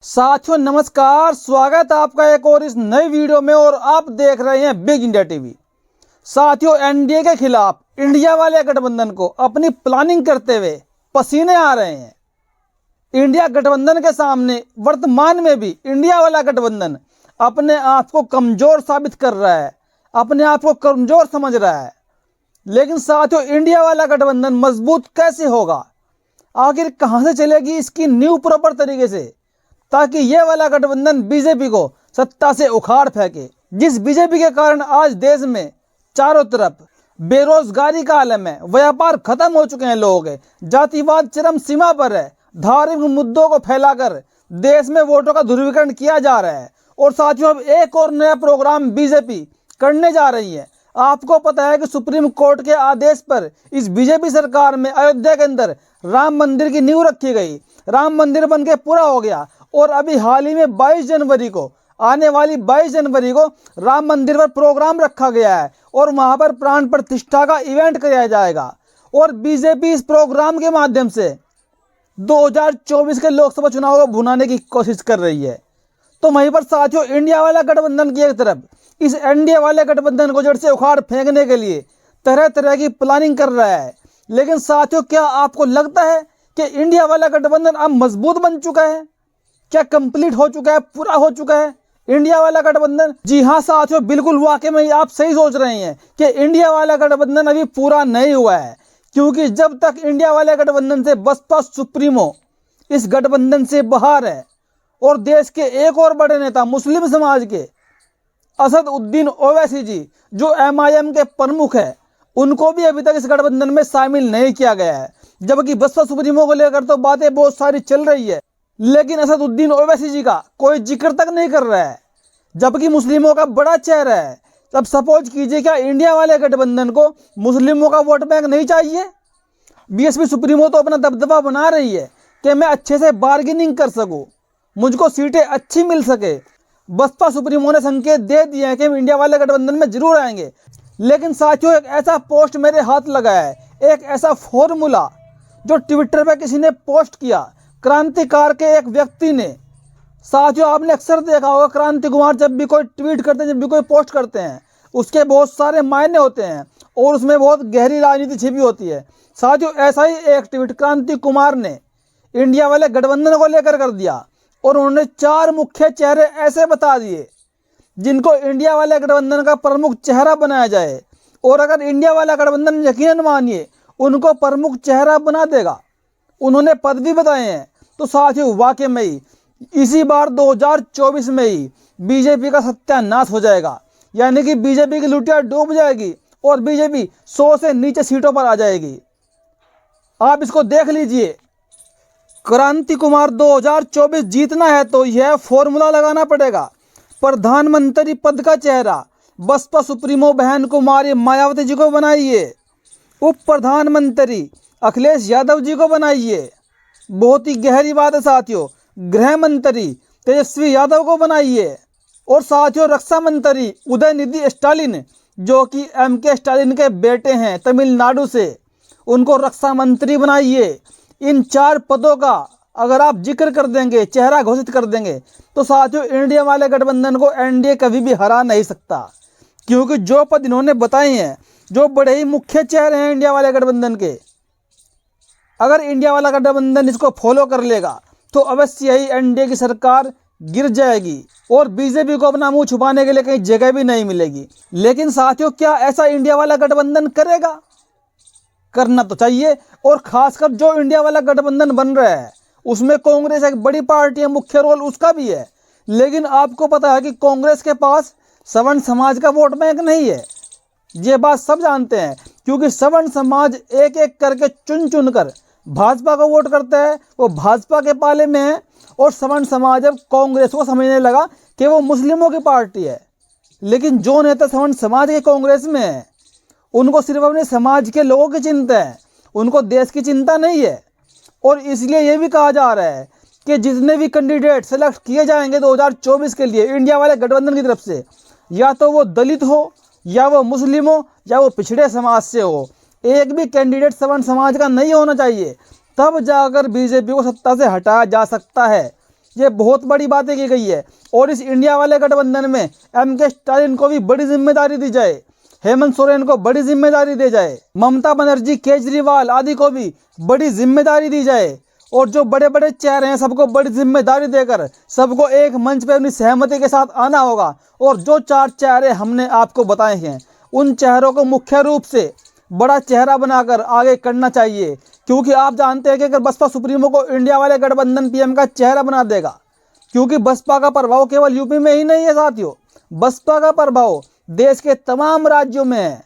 साथियों नमस्कार, स्वागत है आपका एक और इस नई वीडियो में। और आप देख रहे हैं बिग इंडिया टीवी। साथियों, एनडीए के खिलाफ इंडिया वाले गठबंधन को अपनी प्लानिंग करते हुए पसीने आ रहे हैं। इंडिया गठबंधन के सामने वर्तमान में भी इंडिया वाला गठबंधन अपने आप को कमजोर साबित कर रहा है, अपने आप को कमजोर समझ रहा है। लेकिन साथियों, इंडिया वाला गठबंधन मजबूत कैसे होगा, आखिर कहां से चलेगी इसकी नींव प्रॉपर तरीके से, ताकि ये वाला गठबंधन बीजेपी को सत्ता से उखाड़ फेंके। जिस बीजेपी के कारण आज देश में चारों तरफ बेरोजगारी का आलम है, व्यापार खत्म हो चुके हैं लोगों के, जातिवाद चरम सीमा पर है, धार्मिक मुद्दों को फैलाकर देश में वोटों का ध्रुवीकरण किया जा रहा है। और साथियों, अब एक और नया प्रोग्राम बीजेपी करने जा रही है। आपको पता है कि सुप्रीम कोर्ट के आदेश पर इस बीजेपी सरकार में अयोध्या के अंदर राम मंदिर की नींव रखी गई। राम मंदिर बनके पूरा हो गया और अभी हाल ही में 22 जनवरी को, आने वाली 22 जनवरी को राम मंदिर पर प्रोग्राम रखा गया है और वहां पर प्राण प्रतिष्ठा का इवेंट कराया जाएगा। और बीजेपी इस प्रोग्राम के माध्यम से 2024 के लोकसभा चुनाव को भुनाने की कोशिश कर रही है। तो वहीं पर साथियों, इंडिया वाला गठबंधन की एक तरफ इस एनडीए वाले गठबंधन को जड़ से उखाड़ फेंकने के लिए तरह तरह की प्लानिंग कर रहा है। लेकिन साथियों, क्या आपको लगता है कि इंडिया वाला गठबंधन अब मजबूत बन चुका है? क्या कंप्लीट हो चुका है, पूरा हो चुका है इंडिया वाला गठबंधन? जी हाँ साथियों, बिल्कुल वाकई में आप सही सोच रहे हैं कि इंडिया वाला गठबंधन अभी पूरा नहीं हुआ है। क्योंकि जब तक इंडिया वाले गठबंधन से बसपा सुप्रीमो इस गठबंधन से बाहर है और देश के एक और बड़े नेता मुस्लिम समाज के असद उद्दीन ओवैसी जी, जो एमआईएम के प्रमुख है, उनको भी अभी तक इस गठबंधन में शामिल नहीं किया गया है। जबकि बसपा सुप्रीमो को लेकर तो बातें बहुत सारी चल रही है, लेकिन असद उद्दीन ओवैसी जी का कोई जिक्र तक नहीं कर रहा है, जबकि मुस्लिमों का बड़ा चेहरा है। अब सपोज कीजिए, क्या इंडिया वाले गठबंधन को मुस्लिमों का वोट बैंक नहीं चाहिए? बीएसपी सुप्रीमो तो अपना दबदबा बना रही है कि मैं अच्छे से बार्गेनिंग कर सकूं, मुझको सीटें अच्छी मिल सके। बसपा सुप्रीमो ने संकेत दे दिए हैं कि हम इंडिया वाले गठबंधन में जरूर आएंगे। लेकिन साथियों, एक ऐसा पोस्ट मेरे हाथ लगा है, एक ऐसा फॉर्मूला जो ट्विटर पर किसी ने पोस्ट किया, क्रांतिकार के एक व्यक्ति ने। साथियों, आपने अक्सर देखा होगा, क्रांति कुमार जब भी कोई ट्वीट करते हैं, जब भी कोई पोस्ट करते हैं, उसके बहुत सारे मायने होते हैं और उसमें बहुत गहरी राजनीति छिपी होती है। साथियों, ऐसा ही एक ट्वीट क्रांति कुमार ने इंडिया वाले गठबंधन को लेकर कर दिया और उन्होंने 4 मुख्य चेहरे ऐसे बता दिए जिनको इंडिया वाले गठबंधन का प्रमुख चेहरा बनाया जाए। और अगर इंडिया वाला गठबंधन, यकीनन मानिए, उनको प्रमुख चेहरा बना देगा, उन्होंने पद भी बताए हैं, तो साथियों वाकई में ही इसी बार 2024 में ही बीजेपी का सत्यानाश हो जाएगा। यानी कि बीजेपी की लुटिया डूब जाएगी और बीजेपी 100 से नीचे सीटों पर आ जाएगी। आप इसको देख लीजिए। क्रांति कुमार 2024 जीतना है तो यह फॉर्मूला लगाना पड़ेगा। प्रधानमंत्री पद का चेहरा बसपा सुप्रीमो बहन कुमारी मायावती जी को बनाइए, उप प्रधानमंत्री अखिलेश यादव जी को बनाइए, बहुत ही गहरी बात है साथियों, गृह मंत्री तेजस्वी यादव को बनाइए, और साथियों रक्षा मंत्री उदयनिधि स्टालिन, जो कि एमके स्टालिन के बेटे हैं तमिलनाडु से, उनको रक्षा मंत्री बनाइए। इन 4 पदों का अगर आप जिक्र कर देंगे, चेहरा घोषित कर देंगे, तो साथियों इंडिया वाले गठबंधन को एनडीए कभी भी हरा नहीं सकता। क्योंकि जो पद इन्होंने बताए हैं, जो बड़े ही मुख्य चेहरे हैं इंडिया वाले गठबंधन के, अगर इंडिया वाला गठबंधन इसको फॉलो कर लेगा तो अवश्य ही एनडीए की सरकार गिर जाएगी और बीजेपी को अपना मुंह छुपाने के लिए कहीं जगह भी नहीं मिलेगी। लेकिन साथियों, क्या ऐसा इंडिया वाला गठबंधन करेगा? करना तो चाहिए। और खासकर जो इंडिया वाला गठबंधन बन रहा है उसमें कांग्रेस एक बड़ी पार्टी है, मुख्य रोल उसका भी है। लेकिन आपको पता है कि कांग्रेस के पास सवर्ण समाज का वोट बैंक नहीं है, ये बात सब जानते हैं। क्योंकि सवर्ण समाज एक एक करके चुन चुन कर भाजपा को वोट करता है, वो भाजपा के पाले में है। और सवर्ण समाज अब कांग्रेस को समझने लगा कि वो मुस्लिमों की पार्टी है। लेकिन जो नेता सवर्ण समाज के कांग्रेस में है, उनको सिर्फ अपने समाज के लोगों की चिंता है, उनको देश की चिंता नहीं है। और इसलिए ये भी कहा जा रहा है कि जितने भी कैंडिडेट सेलेक्ट किए जाएंगे 2024 के लिए इंडिया वाले गठबंधन की तरफ से, या तो वो दलित हो, या वो मुस्लिम हो, या वो पिछड़े समाज से हो, एक भी कैंडिडेट सवर्ण समाज का नहीं होना चाहिए। तब जाकर बीजेपी को सत्ता से हटाया जा सकता है। ये बहुत बड़ी बातें की गई है। और इस इंडिया वाले गठबंधन में MK स्टालिन को भी बड़ी जिम्मेदारी दी जाए, हेमंत सोरेन को बड़ी जिम्मेदारी दी जाए, ममता बनर्जी, केजरीवाल आदि को भी बड़ी जिम्मेदारी दी जाए। और जो बड़े बड़े चेहरे हैं सबको बड़ी जिम्मेदारी देकर सबको एक मंच पर अपनी सहमति के साथ आना होगा। और जो 4 चेहरे हमने आपको बताए हैं उन चेहरों को मुख्य रूप से बड़ा चेहरा बनाकर आगे करना चाहिए, क्योंकि आप जानते हैं कि अगर बसपा सुप्रीमो को इंडिया वाले गठबंधन PM का चेहरा बना देगा, क्योंकि बसपा का प्रभाव केवल यूपी में ही नहीं है साथियों, बसपा का प्रभाव देश के तमाम राज्यों में है।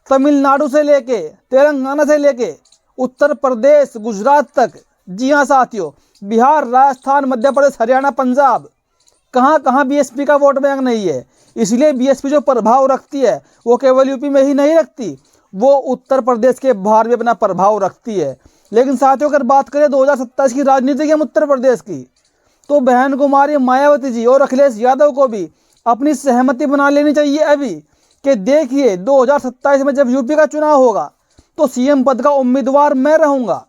तमिलनाडु से लेके तेलंगाना से लेके उत्तर प्रदेश, गुजरात तक, जी हाँ साथियों, बिहार, राजस्थान, मध्य प्रदेश, हरियाणा, पंजाब, कहाँ कहाँ BSP का वोट बैंक नहीं है। इसलिए BSP जो प्रभाव रखती है वो केवल यूपी में ही नहीं रखती, वो उत्तर प्रदेश के बाहर भी अपना प्रभाव रखती है। लेकिन साथियों अगर बात करें 2027 की राजनीति के उत्तर प्रदेश की, तो बहन कुमारी मायावती जी और अखिलेश यादव को भी अपनी सहमति बना लेनी चाहिए अभी, कि देखिए 2027 में जब यूपी का चुनाव होगा तो CM पद का उम्मीदवार मैं रहूँगा।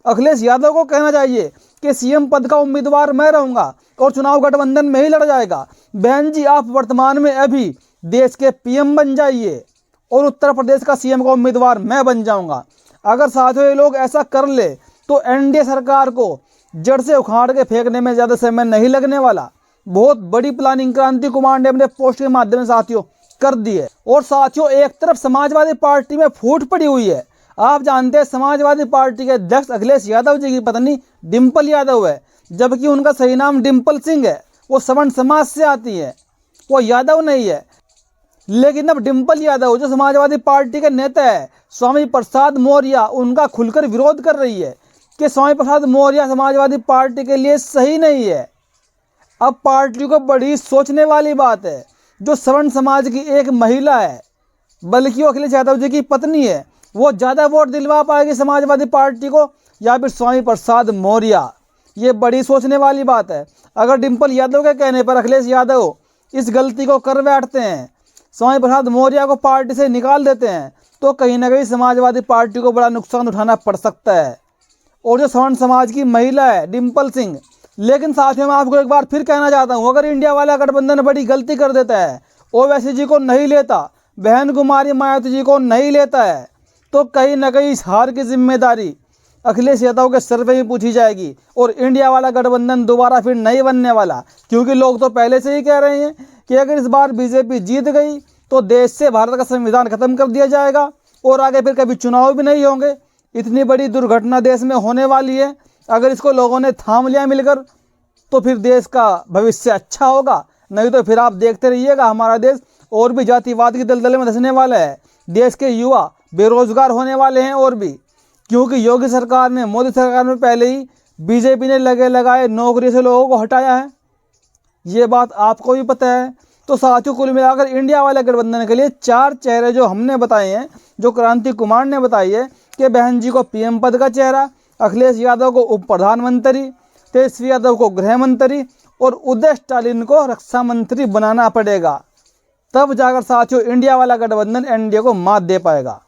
अखिलेश यादव को कहना चाहिए कि CM पद का उम्मीदवार मैं रहूँगा और चुनाव गठबंधन में ही लड़ जाएगा। बहन जी आप वर्तमान में अभी देश के PM बन जाइए और उत्तर प्रदेश का CM का उम्मीदवार मैं बन जाऊँगा। अगर साथियों ये लोग ऐसा कर ले तो NDA सरकार को जड़ से उखाड़ के फेंकने में ज़्यादा समय नहीं लगने वाला। बहुत बड़ी प्लानिंग क्रांति कुमार ने अपने पोस्ट के माध्यम से साथियों कर दी है। और साथियों एक तरफ समाजवादी पार्टी में फूट पड़ी हुई है। आप जानते हैं समाजवादी पार्टी के अध्यक्ष अखिलेश यादव जी की पत्नी डिंपल यादव है, जबकि उनका सही नाम डिंपल सिंह है। वो सवर्ण समाज से आती है, वो यादव नहीं है। लेकिन अब डिंपल यादव जो समाजवादी पार्टी के नेता है स्वामी प्रसाद मौर्य, उनका खुलकर विरोध कर रही है कि स्वामी प्रसाद मौर्य समाजवादी पार्टी के लिए सही नहीं है। अब पार्टी को बड़ी सोचने वाली बात है, जो सवर्ण समाज की एक महिला है, बल्कि वो अखिलेश यादव जी की पत्नी है, वो ज़्यादा वोट दिलवा पाएगी समाजवादी पार्टी को या फिर स्वामी प्रसाद मौर्य। ये बड़ी सोचने वाली बात है। अगर डिंपल यादव के कहने पर अखिलेश यादव इस गलती को कर बैठते हैं, स्वामी प्रसाद मौर्य को पार्टी से निकाल देते हैं, तो कहीं ना कहीं समाजवादी पार्टी को बड़ा नुकसान उठाना पड़ सकता है। और जो सवर्ण समाज की महिला है डिंपल सिंह। लेकिन साथियों मैं आपको एक बार फिर कहना चाहता हूँ, अगर इंडिया वाला गठबंधन बड़ी गलती कर देता है, ओवैसी जी को नहीं लेता, बहन कुमारी मायावती जी को नहीं लेता है, तो कहीं ना कहीं इस हार की जिम्मेदारी अखिलेश यादव के सर पे ही पूछी जाएगी और इंडिया वाला गठबंधन दोबारा फिर नहीं बनने वाला। क्योंकि लोग तो पहले से ही कह रहे हैं कि अगर इस बार बीजेपी जीत गई तो देश से भारत का संविधान खत्म कर दिया जाएगा और आगे फिर कभी चुनाव भी नहीं होंगे। इतनी बड़ी दुर्घटना देश में होने वाली है। अगर इसको लोगों ने थाम लिया मिलकर तो फिर देश का भविष्य अच्छा होगा, नहीं तो फिर आप देखते रहिएगा हमारा देश और भी जातिवाद की दलदल में धंसने वाला है। देश के युवा बेरोजगार होने वाले हैं और भी, क्योंकि योगी सरकार ने, मोदी सरकार में पहले ही बीजेपी ने लगे लगाए नौकरी से लोगों को हटाया है। ये बात आपको भी पता है। तो साथियों कुल मिलाकर इंडिया वाले गठबंधन के लिए 4 चेहरे जो हमने बताए हैं, जो क्रांति कुमार ने बताई है कि बहन जी को PM पद का चेहरा, अखिलेश यादव को उप प्रधानमंत्री, तेजस्वी यादव को गृह मंत्री और उदय स्टालिन को रक्षा मंत्री बनाना पड़ेगा। तब जाकर साथियों इंडिया वाला गठबंधन NDA को मात दे पाएगा।